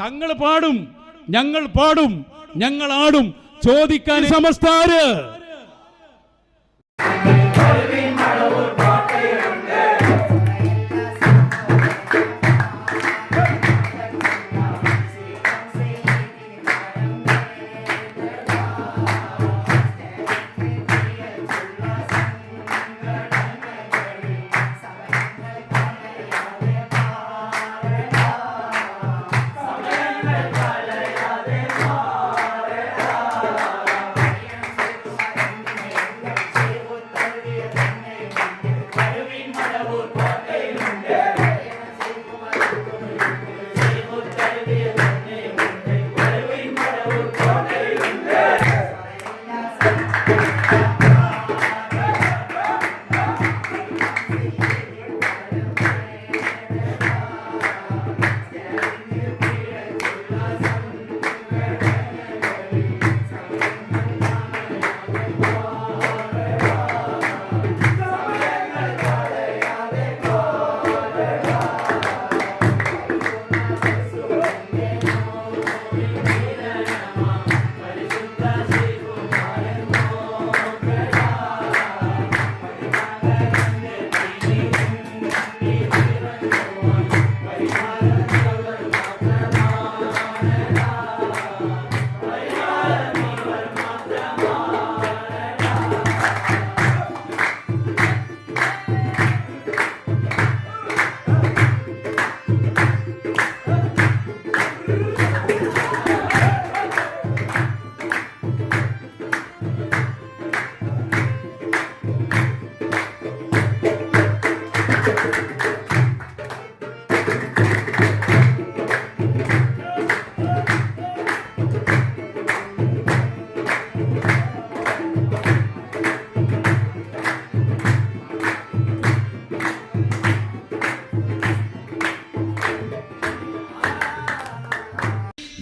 തങ്ങൾ പാടും, ഞങ്ങൾ പാടും, ഞങ്ങൾ ആടും, ചോദിക്കാൻ സമസ്താര്.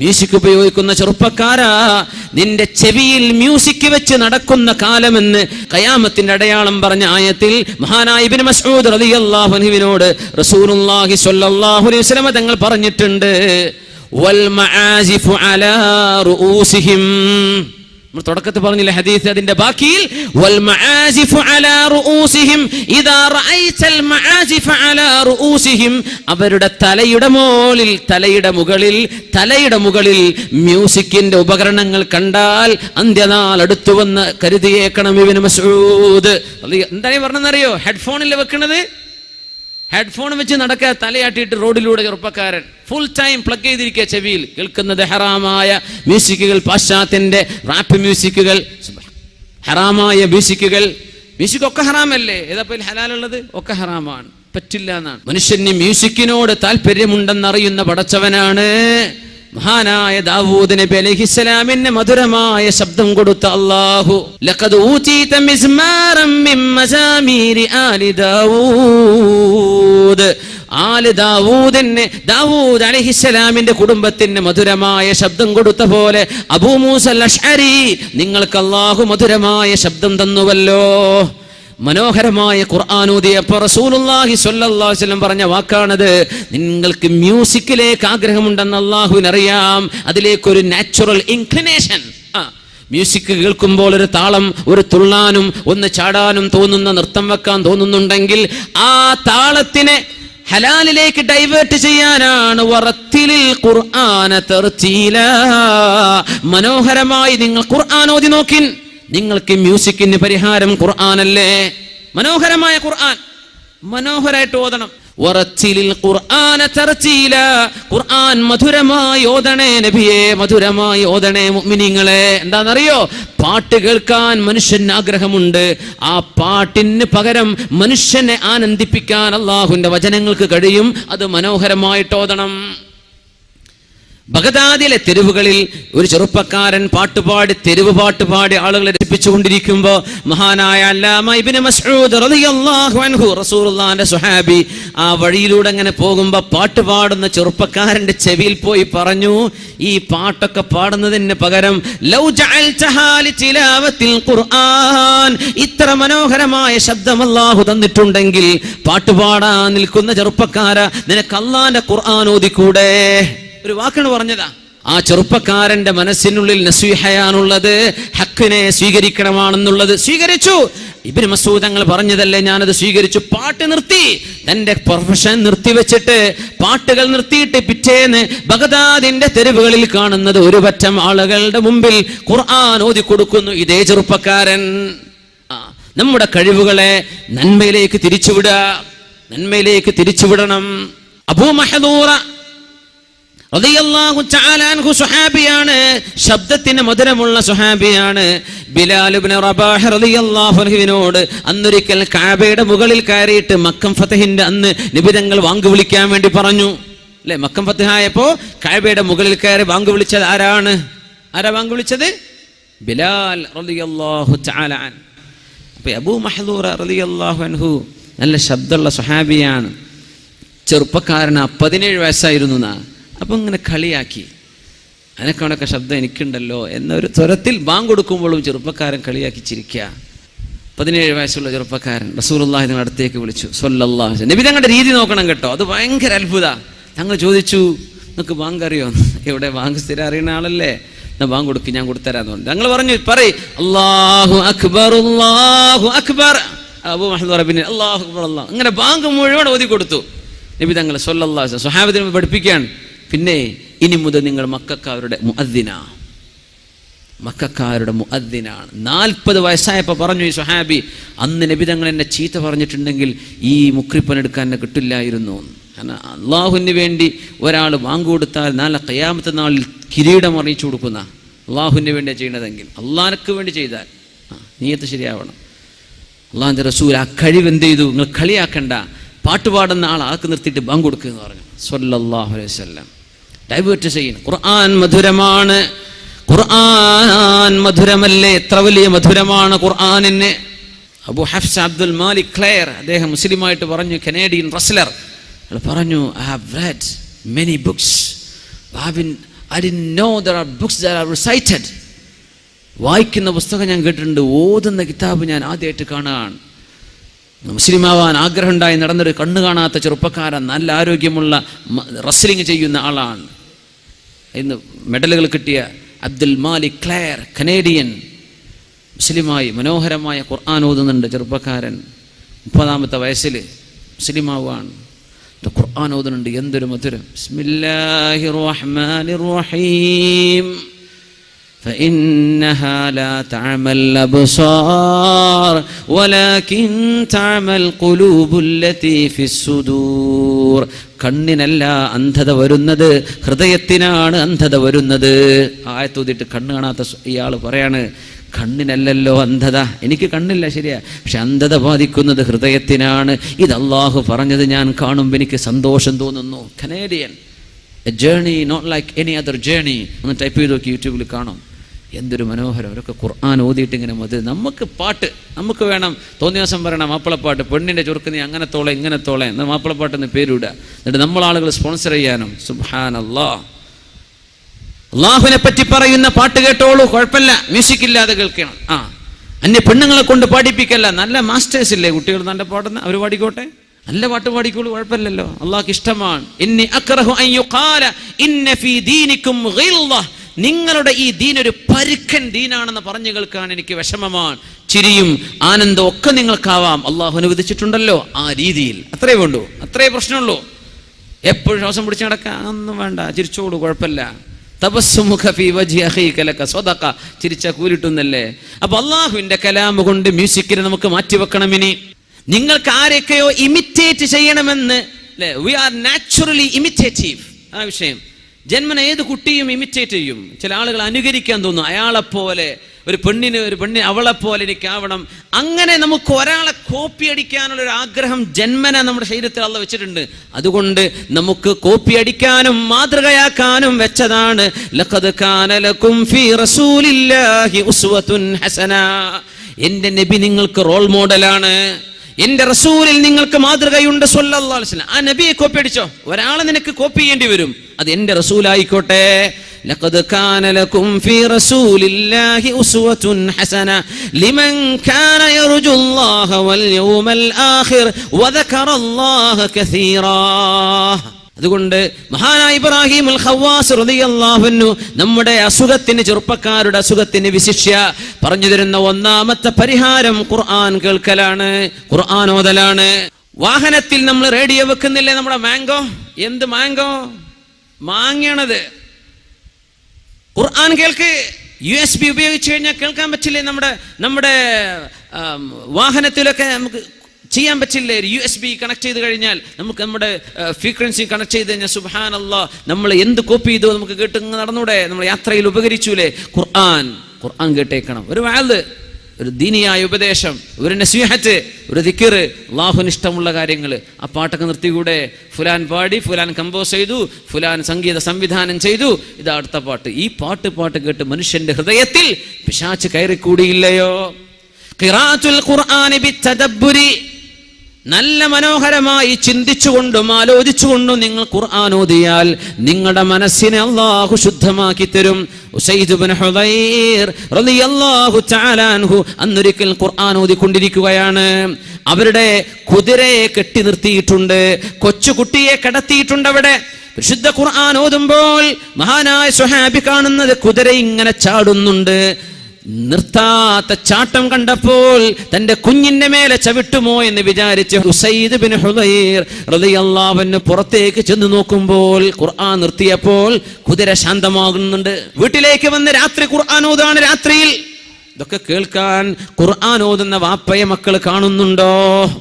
മ്യൂസിക് ഉപയോഗിക്കുന്ന ചെറുപ്പക്കാരാ, നിന്റെ ചെവിയിൽ മ്യൂസിക് വെച്ച് നടക്കുന്ന കാലമെന്ന് ഖിയാമത്തിന്റെ അടയാളം പറഞ്ഞ ആയത്തിൽ മഹാനായ ഇബ്നു മസ്ഊദ് റളിയല്ലാഹു അൻഹുവിനോട് റസൂലുള്ളാഹി സ്വല്ലല്ലാഹു അലൈഹി വസല്ലം തങ്ങൾ പറഞ്ഞിട്ടുണ്ട്, വൽ മആസിഫു അലാ റൂസിഹിം. തുടക്കത്തിൽ പറഞ്ഞില്ലേ ഹദീസ്, അതിന്റെ ബാക്കിയിൽ വൽ മആസിഫു അലാ റൂസിഹിം ഇദാ റഅയ്തൽ മആസിഫ അലാ റൂസിഹിം, അവരുടെ തലയുടെ മുകളിൽ മ്യൂസിക്കിന്റെ ഉപകരണങ്ങൾ കണ്ടാൽ അന്ത്യനാൾ അടുത്തുവന്ന് കരുതിയേക്കണം ഇബ്നു മസ്ഊദ്. എന്താണ് പറഞ്ഞെന്നറിയോ? ഹെഡ്ഫോണിൽ വെക്കുന്നത്, ഹെഡ്ഫോൺ വെച്ച് നടക്കുക, തലയാട്ടിയിട്ട് റോഡിലൂടെ ചെറുപ്പക്കാരൻ ഫുൾ ടൈം പ്ലഗ് ചെയ്തിരിക്കുക, ചെവിയിൽ കേൾക്കുന്നത് ഹറാമായ മ്യൂസിക്കുകൾ, പാശ്ചാത്യന്റെ റാപ്പ് മ്യൂസിക്കുകൾ, ഹറാമായ മ്യൂസിക്കൊക്കെ ഹറാമല്ലേ? ഏതാ ഹലാലുള്ളത്? ഒക്കെ ഹറാമാണ്, പറ്റില്ല എന്നാണ്. മനുഷ്യന് മ്യൂസിക്കിനോട് താല്പര്യമുണ്ടെന്നറിയുന്ന പടച്ചവനാണ്. മഹാനായ ദാവൂദ് നബി അലൈഹിസ്സലാമിന് മധുരമായ ശബ്ദം കൊടുത്ത അല്ലാഹു, ലഖദ് ഊതീത മിസ്മാറൻ മിൻ മസാമീരി ആലി ദാവൂദ്, ദാവൂദ് അലൈഹിസ്സലാമിന്റെ കുടുംബത്തിന് മധുരമായ ശബ്ദം കൊടുത്ത പോലെ അബൂ മൂസൽ അശ്അരി നിങ്ങൾക്ക് അല്ലാഹു മധുരമായ ശബ്ദം തന്നുവല്ലോ. മനോഹരമായ ഖുർആൻ ഓതിയപ്പോൾ റസൂലുള്ളാഹി സ്വല്ലല്ലാഹു അലൈഹി വസല്ലം പറഞ്ഞ വാക്കാണത്. നിങ്ങൾക്ക് മ്യൂസിക്കിലേക്ക് ആഗ്രഹമുണ്ടെന്ന് അല്ലാഹുവിനറിയാം, അതിലേക്കൊരു നാച്ചുറൽ ഇൻക്ലിനേഷൻ. മ്യൂസിക് കേൾക്കുമ്പോൾ ഒരു താളം, ഒരു തുള്ളാനും ഒന്ന് ചാടാനും തോന്നുന്ന, നൃത്തം വെക്കാൻ തോന്നുന്നുണ്ടെങ്കിൽ ആ താളത്തിനെ ഹലാലിലേക്ക് ഡൈവേർട്ട് ചെയ്യാനാണ് വറത്തിലിൽ ഖുർആന തർതീല. മനോഹരമായി നിങ്ങൾ ഖുർആൻ ഓതി നോക്കിൻ. നിങ്ങൾക്ക് മ്യൂസിക്കിന് പരിഹാരം ഖുർആനല്ലേ? മനോഹരമായ ഖുർആൻ മനോഹരമായിട്ട് ഓതണം. വറത്തിലിൽ ഖുർആന തർതീല, ഖുർആൻ മധുരമായി ഓതണേ നബിയെ, മധുരമായി ഓതണേ മുഅ്മിനീങ്ങളെ. എന്താണെന്നറിയോ? പാട്ട് കേൾക്കാൻ മനുഷ്യന് ആഗ്രഹമുണ്ട്. ആ പാട്ടിന് പകരം മനുഷ്യനെ ആനന്ദിപ്പിക്കാൻ അല്ലാഹുവിന്റെ വചനങ്ങൾക്ക് കഴിയും. അത് മനോഹരമായിട്ട് ഓതണം. ബഗ്ദാദിലെ തെരുവുകളിൽ ഒരു ചെറുപ്പക്കാരൻ പാട്ടുപാടി, തെരുവ് പാട്ടുപാടി ആളുകളെ രസിപ്പിച്ചുകൊണ്ടിരിക്കുമ്പോ മഹാനായ അല്ലാമ ഇബ്നു മസ്ഊദ് റളിയല്ലാഹു അൻഹു, റസൂലുള്ളാഹിന്റെ സ്വഹാബി, ആ വഴിയിലൂടെ അങ്ങനെ പോകുമ്പോ പാട്ട് പാടുന്ന ചെറുപ്പക്കാരന്റെ ചെവിയിൽ പോയി പറഞ്ഞു, ഈ പാട്ടൊക്കെ പാടുന്നതിന് പകരം ലൗ ജഅൽതഹാ ലിതിലാവത്തിൽ ഖുർആൻ, ഇത്ര മനോഹരമായ ശബ്ദം അല്ലാഹു തന്നിട്ടുണ്ടെങ്കിൽ പാട്ടുപാടാൻ നിൽക്കുന്ന ചെറുപ്പക്കാര, നിനക്ക് അല്ലാഹുവിന്റെ ഖുർആൻ ഓതിക്കൂടെ? ഒരു വാക്കാണ് പറഞ്ഞതാ. ആ ചെറുപ്പക്കാരന്റെ മനസ്സിനുള്ളിൽ നസീഹയാണുള്ളത്, ഹക്കിനെ സ്വീകരിക്കണമാണെന്നുള്ളത്. സ്വീകരിച്ചു. ഇബ്നു മസ്ഊദ് തങ്ങൾ പറഞ്ഞതല്ലേ, ഞാനത് സ്വീകരിച്ചു. പാട്ട് നിർത്തി, തന്റെ പ്രൊഫഷൻ നിർത്തിവെച്ചിട്ട്, പാട്ടുകൾ നിർത്തിയിട്ട് പിറ്റേന്ന് ബഗ്ദാദിന്റെ തെരുവുകളിൽ കാണുന്നത് ഒരു പറ്റം ആളുകളുടെ മുമ്പിൽ ഖുർആൻ ഓതി കൊടുക്കുന്നു ഇതേ ചെറുപ്പക്കാരൻ. നമ്മുടെ കഴിവുകളെ നന്മയിലേക്ക് തിരിച്ചുവിടണം. അബൂ മഹ്ദൂറ റളിയല്ലാഹു തആല അൻഹു സ്വഹാബിയാണ്, ശബ്ദത്തിന് മധുരമുള്ള സ്വഹാബിയാണ്. ബിലാൽ ഇബ്നു റബാഹ് റളിയല്ലാഹു അൻഹുവിനോട് അന്നൊരിക്കൽ കഅബയുടെ മുകളിൽ കയറിയിട്ട് മക്കം ഫതഹിന്റെ അന്ന് നബി തങ്ങൾ വാങ്ക് വിളിക്കാൻ വേണ്ടി പറഞ്ഞു അല്ലേ. മക്കം ഫതഹായപ്പോ കഅബയുടെ മുകളിൽ കയറി വാങ്ക് വിളിച്ചത് ആരാ വാങ്ക് വിളിച്ചത്? ബിലാൽ റളിയല്ലാഹു തആല അൻ. അപ്പൊ അബൂ മഹ്ദൂറ റളിയല്ലാഹു അൻഹു നല്ല ശബ്ദമുള്ള സ്വഹാബിയാണ്. ചെറുപ്പക്കാരന് 17 വയസ്സായിരുന്നു. അപ്പൊ ഇങ്ങനെ കളിയാക്കി, അനക്കണക്കെ ശബ്ദം എനിക്കുണ്ടല്ലോ എന്നൊരു സ്വരത്തിൽ ബാങ്ക് കൊടുക്കുമ്പോഴും ചെറുപ്പക്കാരൻ കളിയാക്കി ചിരിക്കുക. 17 വയസ്സുള്ള ചെറുപ്പക്കാരൻ റസൂലുള്ളാഹി തങ്ങളുടെ അടുത്തേക്ക് വിളിച്ചു സ്വല്ലല്ലാഹു അലൈഹി വസല്ലം. നബി തങ്ങളുടെ രീതി നോക്കണം കേട്ടോ, അത് ഭയങ്കര അത്ഭുത. ഞങ്ങൾ ചോദിച്ചു, നിങ്ങൾക്ക് ബാങ്ക് അറിയോ? എവിടെ ബാങ്ക് സ്ഥിരം അറിയുന്ന ആളല്ലേ, എന്നാ ബാങ്ക് കൊടുക്കും, ഞാൻ കൊടുത്തരാന്ന് പറഞ്ഞു. ഞങ്ങൾ പറഞ്ഞു, പറയ് അല്ലാഹു അക്ബർ അല്ലാഹു അക്ബർ. അബൂ മഹ്ദൂറ ബിൻ അല്ലാഹു അക്ബർ അല്ലാഹു, അങ്ങനെ ബാങ്ക് മുഴുവൻ ഓതി കൊടുത്തു നബി തങ്ങൾ സ്വല്ലല്ലാഹു അലൈഹി വസല്ലം. സ്വഹാബത്തിനെ പഠിപ്പിക്കുകയാണ്, പിന്നെ ഇനി മുതൽ നിങ്ങൾ മക്കക്കാരുടെ മുഅദ്ദിനാണ്. 40 വയസ്സായപ്പോൾ പറഞ്ഞു ഈ സ്വഹാബി, അന്ന് നബി തങ്ങൾ എന്നെ ചീത്ത പറഞ്ഞിട്ടുണ്ടെങ്കിൽ ഈ മുക്രിപ്പനെടുക്കാൻ എന്നെ കിട്ടില്ലായിരുന്നു. കാരണം അള്ളാഹുവിന് വേണ്ടി ഒരാൾ വാങ്ങു കൊടുത്താൽ നാളെ ഖിയാമത്ത് നാളിൽ കിരീടം അറിയിച്ചു കൊടുക്കുന്ന, അള്ളാഹുവിന് വേണ്ടിയാണ് ചെയ്യണതെങ്കിൽ, അള്ളാഹ്ക്ക് വേണ്ടി ചെയ്താൽ നീയത്ത് ശരിയാവണം. അള്ളാഹുവിൻ്റെ റസൂൽ ആ കഴിവ് എന്ത് ചെയ്തു? നിങ്ങൾ കളിയാക്കണ്ട, പാട്ടുപാടുന്ന ആൾക്ക് നിർത്തിയിട്ട് ബാങ്ക് കൊടുക്കുക എന്ന് പറഞ്ഞു സ്വല്ലല്ലാഹു അലൈഹി വസല്ലം. ഡൈവേർട്ട് ചെയ്യണം. ഖുർആൻ മധുരമാണ്. ഖുർആൻ മധുരമല്ലേ? എത്ര വലിയ മധുരമാണ് ഖുർആനിന്. അബൂ ഹഫ്സ് അബ്ദുൽ മാലിക് ക്ലെയർ, അദ്ദേഹം മുസ്ലിമായിട്ട് പറഞ്ഞു, കനേഡിയൻ റെസ്ലർ, പറഞ്ഞു, I have read many books. I didn't know there are books that are recited. വായിക്കുന്ന പുസ്തകം ഞാൻ കേട്ടിട്ടുണ്ട്, ഓതുന്ന കിതാബ് ഞാൻ ആദ്യമായിട്ട് കാണാൻ. മുസ്ലിമാവാൻ ആഗ്രഹം ഉണ്ടായി നടന്നൊരു കണ്ണു കാണാത്ത ചെറുപ്പക്കാരൻ, നല്ല ആരോഗ്യമുള്ള റെസ്ലിംഗ് ചെയ്യുന്ന ആളാണ്. ഇന്ന് മെഡലുകൾ കിട്ടിയ അബ്ദുൽ മാലിക് ക്ലെയർ, കനേഡിയൻ, മുസ്ലിമായി മനോഹരമായ ഖുർആൻ ഓതുന്നുണ്ട് ചെറുപ്പക്കാരൻ. 30-ാമത്തെ വയസ്സിൽ മുസ്ലിമാവാണ്, ഖുർആൻ ഓതുന്നുണ്ട്. എന്തൊരു മധുരം. ബിസ്മില്ലാഹിർ റഹ്മാനിർ റഹീം. فإنها لا تعمى الأبصار ولكن تعمى القلوب التي في الصدور. കണ്ണിനല്ല അന്ധത വരുന്നത്, ഹൃദയത്തിനാണ് അന്ധത വരുന്നത്. ആയത്തോതിട്ട് കണ്ണ് കാണാത്ത ഇയാൾ പറയാണ്, കണ്ണിനല്ലല്ലോ അന്ധത, എനിക്ക് കണ്ണില്ല ശരിയാ, പക്ഷെ അന്ധത ബാധിക്കുന്നത് ഹൃദയത്തിനാണ്. ഇത് അള്ളാഹു പറഞ്ഞത് ഞാൻ കാണുമ്പോൾ എനിക്ക് സന്തോഷം തോന്നുന്നു. Canadian, a journey not like any other journey. ഒന്ന് ടൈപ്പ് ചെയ്ത് നോക്കി, യൂട്യൂബിൽ കാണും. എന്തൊരു മനോഹരം. അവരൊക്കെ ഖുർആൻ ഓതിയിട്ട് ഇങ്ങനെ മതി. നമുക്ക് പാട്ട് നമുക്ക് വേണം, തോന്നിയ ദിവസം പറയണം മാപ്പിളപ്പാട്ട്, പെണ്ണിൻ്റെ ചുരുക്ക് നീ അങ്ങനെ തോളെ ഇങ്ങനെ തോളെ എന്നാൽ മാപ്പിളപ്പാട്ടെന്ന് പേരിടുക. എന്നിട്ട് നമ്മളാളുകൾ സ്പോൺസർ ചെയ്യാനും. സുബ്ഹാനല്ലാഹ്. അള്ളാഹുവിനെ പറ്റി പറയുന്ന പാട്ട് കേട്ടോളൂ, കുഴപ്പമില്ല, മ്യൂസിക് ഇല്ലാതെ കേൾക്കണം. അന്യ പെണ്ണുങ്ങളെ കൊണ്ട് പാടിപ്പിക്കല്ല. നല്ല മാസ്റ്റേഴ്സ് ഇല്ലേ കുട്ടികൾ നല്ല പാടുന്ന, അവർ പാടിക്കോട്ടെ, നല്ല പാട്ട് പാടിക്കോളൂ, കുഴപ്പമില്ലല്ലോ, അള്ളാഹ്ക്ക് ഇഷ്ടമാണ്. ഇന്നി അക്റഹു അൻ യുഖാല ഇന്ന ഫീ ദീനികും ഗിൽള. നിങ്ങളുടെ ഈ ദീൻ ഒരു പരുക്കൻ ദീനാണെന്ന് പറഞ്ഞു കേൾക്കാൻ എനിക്ക് വിഷമമാണ്. ചിരിയും ആനന്ദവും ഒക്കെ നിങ്ങൾക്കാവാം, അള്ളാഹു അനുവദിച്ചിട്ടുണ്ടല്ലോ ആ രീതിയിൽ. അത്രേ വേണ്ടൂ, അത്രേ പ്രശ്നമുള്ളൂ. എപ്പോഴും ശ്വാസം പിടിച്ച് നടക്കാൻ ഒന്നും വേണ്ട, ചിരിച്ചോളൂ, കുഴപ്പമില്ല. തബസ്സുമുക ഫീ വജ്ഹി അഖീക ലക സദഖ. ചിരിച്ച കൂലിട്ടുന്നല്ലേ. അപ്പൊ അള്ളാഹുവിന്റെ കലാം കൊണ്ട് മ്യൂസിക്കിനെ നമുക്ക് മാറ്റിവെക്കണം. ഇനി നിങ്ങൾക്ക് ആരെയൊക്കെയോ ഇമിറ്റേറ്റ് ചെയ്യണമെന്ന്, വി ആർ നാച്ചുറലി ഇമിറ്റേറ്റീവ്. ആ വിഷയം ജന്മന ഏത് കുട്ടിയും ഇമിറ്റേറ്റ് ചെയ്യും. ചില ആളുകൾ അനുകരിക്കാൻ തോന്നും, അയാളെപ്പോലെ ഒരു പെണ്ണിന് അവളെപ്പോലെ എനിക്കാവണം. അങ്ങനെ നമുക്ക് ഒരാളെ കോപ്പി അടിക്കാനുള്ളൊരു ആഗ്രഹം ജന്മന നമ്മുടെ ശരീരത്തിൽ അള്ളാഹു വെച്ചിട്ടുണ്ട്. അതുകൊണ്ട് നമുക്ക് കോപ്പി അടിക്കാനും മാതൃകയാക്കാനും വെച്ചതാണ്. ലഖദ് കാന ലക്കും ഫീ റസൂലില്ലാഹി ഉസ്വത്തുൻ ഹസന. എന്റെ നബി നിങ്ങൾക്ക് റോൾ മോഡലാണ്, എന്റെ റസൂലിൽ നിങ്ങൾക്ക് മാതൃകയുണ്ട് സ്വല്ലല്ലാഹു അലൈഹി വസല്ലം. ആ നബിയെ കോപ്പി അടിച്ചോ, ഒരാളെ നിനക്ക് കോപ്പി ചെയ്യേണ്ടി വരും, അത് എന്റെ റസൂലായിക്കോട്ടെ. ലഖദ് കാന ലക്കും ഫീ റസൂലില്ലാഹി ഉസ്വത്തുൻ ഹസന ലിമൻ കാന യർജുല്ലാഹ വൽ യൗമൽ ആഖിർ വദകറല്ലാഹ കസീറാ. അതുകൊണ്ട് മഹാനായ ഇബ്രാഹിം അൽ ഖവാസ് റളിയല്ലാഹു അൻഹു നമ്മുടെ അസുഖത്തിന്, ചെറുപ്പക്കാരുടെ അസുഖത്തിന് വിശിഷ്യ പറഞ്ഞു തരുന്ന ഒന്നാമത്തെ പരിഹാരം ഖുർആൻ കേൾക്കലാണ്, ഖുർആൻ ഓതലാണ്. വാഹനത്തിൽ നമ്മൾ റേഡിയോ വെക്കുന്നില്ലേ? നമ്മുടെ മാംഗോ, എന്ത് മാംഗോ? മാങ്ങയാണത്. ഖുർആൻ കേൾക്ക്. USB ഉപയോഗിച്ച് കഴിഞ്ഞാൽ കേൾക്കാൻ പറ്റില്ലേ? നമ്മുടെ വാഹനത്തിലൊക്കെ നമുക്ക് ചെയ്യാൻ പറ്റില്ലേ? USB കണക്ട് ചെയ്ത് കഴിഞ്ഞാൽ നമുക്ക് നമ്മുടെ ഫ്രീക്വൻസി കണക്ട് ചെയ്ത് കഴിഞ്ഞാൽ സുബ്ഹാനല്ലാഹ് നമ്മൾ എന്ത് കോപ്പി ചെയ്തോ നമുക്ക് കേട്ട് നടന്നൂടെ? നമ്മൾ യാത്രയിൽ ഉപകരിച്ചൂലേ? ഖുർആൻ കേട്ടേക്കണം. ഒരു വഅദ്, ഒരു ദീനിയായ ഉപദേശം, ഒരു നസീഹത്ത്, ഒരു ദിക്ർ, അല്ലാഹുവിന് ഇഷ്ടമുള്ള കാര്യങ്ങൾ. ആ പാട്ടൊക്കെ നിർത്തിക്കൂടെ? ഫുലാൻ പാടി, ഫുലാൻ കമ്പോസ് ചെയ്തു, ഫുലാൻ സംഗീത സംവിധാനം ചെയ്തു, ഇതാ അടുത്ത പാട്ട്. ഈ പാട്ട് കേട്ട് മനുഷ്യന്റെ ഹൃദയത്തിൽ പിശാച് കയറിക്കൂടിയില്ലയോ? ഖിറാഅത്തുൽ ഖുർആനി ബിത്തദബ്ബുരി, നല്ല മനോഹരമായി ചിന്തിച്ചുകൊണ്ടും ആലോചിച്ചുകൊണ്ടും നിങ്ങൾ ഖുർആൻ ഓതിയാൽ നിങ്ങളുടെ മനസ്സിനെ അല്ലാഹു ശുദ്ധമാക്കി തരും. ഉസൈദ് ഇബ്നു ഹുദൈർ റളിയല്ലാഹു തആല അൻഹു അന്നൊരിക്കൽ ഖുർആൻ ഓതിക്കൊണ്ടിരിക്കുകയാണ്. അവരുടെ കുതിരയെ കെട്ടി നിർത്തിയിട്ടുണ്ട്, കൊച്ചുകുട്ടിയെ കിടത്തിയിട്ടുണ്ട് അവിടെ. വിശുദ്ധ ഖുർആൻ ഓതുമ്പോൾ മഹാനായ സ്വഹാബി കാണുന്നത് കുതിര ഇങ്ങനെ ചാടുന്നുണ്ട്. നിർത്താത്ത ചാട്ടം കണ്ടപ്പോൾ തന്റെ കുഞ്ഞിന്റെ മേലെ ചവിട്ടുമോ എന്ന് വിചാരിച്ച് ഉസൈദ് ഇബ്നു ഹുദൈർ റളിയല്ലാഹു അൻഹു പുറത്തേക്ക് ചെന്ന് നോക്കുമ്പോൾ ഖുർആൻ നിർത്തിയപ്പോൾ കുതിര ശാന്തമാകുന്നുണ്ട്. വീട്ടിലേക്ക് വന്ന് രാത്രി ഖുർആൻ ഓതാണ്. രാത്രിയിൽ ഇതൊക്കെ കേൾക്കാൻ ഖുർആൻ ഓതുന്ന വാപ്പയെ മക്കൾ കാണുന്നുണ്ടോ?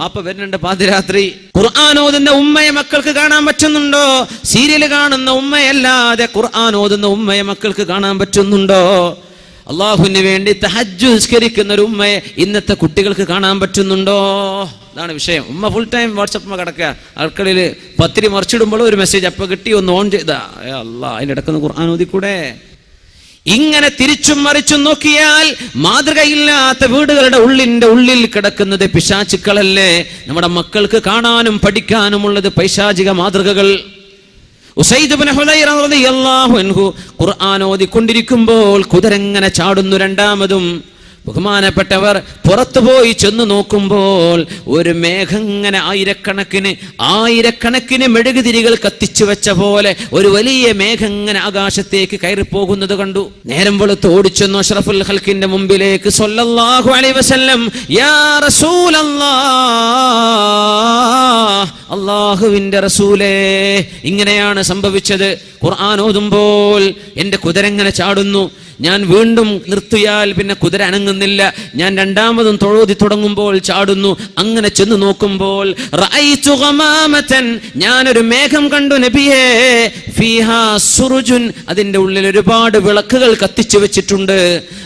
വാപ്പ വരുന്നുണ്ട് പാതിരാത്രി. ഖുർആൻ ഓതുന്ന ഉമ്മയെ മക്കൾക്ക് കാണാൻ പറ്റുന്നുണ്ടോ? സീരിയൽ കാണുന്ന ഉമ്മയല്ലാതെ ഖുർആൻ ഓതുന്ന ഉമ്മയെ മക്കൾക്ക് കാണാൻ പറ്റുന്നുണ്ടോ? അള്ളാഹുവിന് വേണ്ടി തഹജ്ജുദ് നിസ്കരിക്കുന്ന ഒരു ഉമ്മയെ ഇന്നത്തെ കുട്ടികൾക്ക് കാണാൻ പറ്റുന്നുണ്ടോ? അതാണ് വിഷയം. ഉമ്മ ഫുൾ ടൈം വാട്സപ്പ് കിടക്കുക, അടുക്കളയിൽ പത്തിരി മറിച്ചിടുമ്പോൾ ഒരു മെസ്സേജ് അപ്പൊ കിട്ടി, ഒന്ന് ഓൺ ചെയ്താ അല്ലാ, അതിൻ്റെ ഇടക്കുന്ന ഖുർആൻ ഓതിക്കൂടെ? ഇങ്ങനെ തിരിച്ചും മറിച്ചും നോക്കിയാൽ മാതൃകയില്ലാത്ത വീടുകളുടെ ഉള്ളിൽ കിടക്കുന്നത് പിശാചുക്കളല്ലേ? നമ്മുടെ മക്കൾക്ക് കാണാനും പഠിക്കാനുമുള്ളത് പൈശാചിക മാതൃകകൾ. ഉസൈദ് ഇബ്നു ഹുദൈർ റളിയല്ലാഹു അൻഹു ഖുർആൻ ഓതിക്കൊണ്ടിരിക്കുമ്പോൾ കുതിരങ്ങനെ ചാടുന്നു. രണ്ടാമതും ബഹുമാനപ്പെട്ടവർ പുറത്തുപോയി ചെന്ന് നോക്കുമ്പോൾ ഒരു മേഘം ഇങ്ങനെ ആയിരക്കണക്കിന് മെഴുകുതിരികൾ കത്തിച്ചു വെച്ച പോലെ ഒരു വലിയ മേഘം ഇങ്ങനെ ആകാശത്തേക്ക് കയറിപ്പോകുന്നത് കണ്ടു. നേരം വെളുത്ത് ഓടിച്ചെന്നു അഷ്റഫുൽ ഖൽഖിന്റെ മുമ്പിലേക്ക് സ്വല്ലല്ലാഹു അലൈഹി വസല്ലം, യാ റസൂലല്ലാഹ്, അല്ലാഹുവിന്റെ റസൂലേ, ഇങ്ങനെയാണ് സംഭവിച്ചത്. ഖുർആൻ ഓതുമ്പോൾ എന്റെ കുതിര ഇങ്ങനെ ചാടുന്നു. ഞാൻ വീണ്ടും നിർത്തിയാൽ പിന്നെ കുതിര അനങ്ങുന്നില്ല. ഞാൻ രണ്ടാമതും തൊഴോതി തുടങ്ങുമ്പോൾ ചാടുന്നു. അങ്ങനെ ചെന്ന് നോക്കുമ്പോൾ റഅയ്തു ഗമാമതൻ, ഞാനൊരു മേഘം കണ്ടു നബിയേ, ഫീഹാ സുറുജുൻ, അതിന്റെ ഉള്ളിൽ ഒരുപാട് വിളക്കുകൾ കത്തിച്ചു വെച്ചിട്ടുണ്ട്.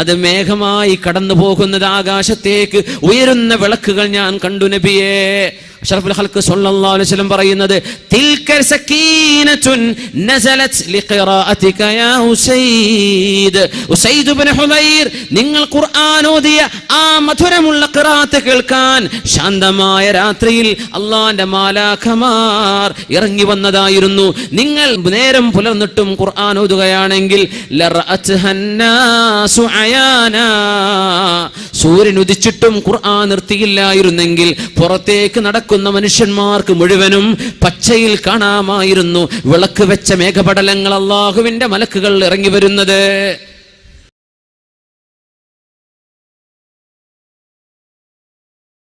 അത് മേഘമായി കടന്നു പോകുന്നത്, ആകാശത്തേക്ക് ഉയരുന്ന വിളക്കുകൾ ഞാൻ കണ്ടു നബിയേ. അഷ്റഫുൽ ഖൽഖ് സ്വല്ലല്ലാഹു അലൈഹി വസല്ലം പറയുന്നത്, തിൽക സകീനത്തുൻ നസലത് ലിഖിറാഅതിക യാ ഉസൈദ്. ഉസൈദ് ഇബ്നു ഹുദൈർ, നിങ്ങൾ ഖുർആൻ ഓതിയ ആ മധുരമുള്ള ഖിറാഅത്ത് കേൾക്കാൻ ശാന്തമായ രാത്രിയിൽ അല്ലാഹുവിന്റെ മാലാഖമാർ ഇറങ്ങി വന്നതായിരുന്നു. നിങ്ങൾ നേരം പുലർന്നിട്ടും ഖുർആൻ ഓതുകയാണെങ്കിൽ ലറഅത്ഹന്നാസു അയാനാ, സൂര്യൻ ഉദിച്ചിട്ടും ഖുർആൻ നിർത്തിയില്ലായിരുന്നെങ്കിൽ പുറത്തേക്ക് നടക്കുന്ന മനുഷ്യന്മാർക്ക് മുഴുവനും പച്ചയിൽ കാണാമായിരുന്നു വിളക്ക് വെച്ച മേഘപടലങ്ങൾ, അല്ലാഹുവിന്റെ മലക്കുകൾ ഇറങ്ങി വരുന്നത്.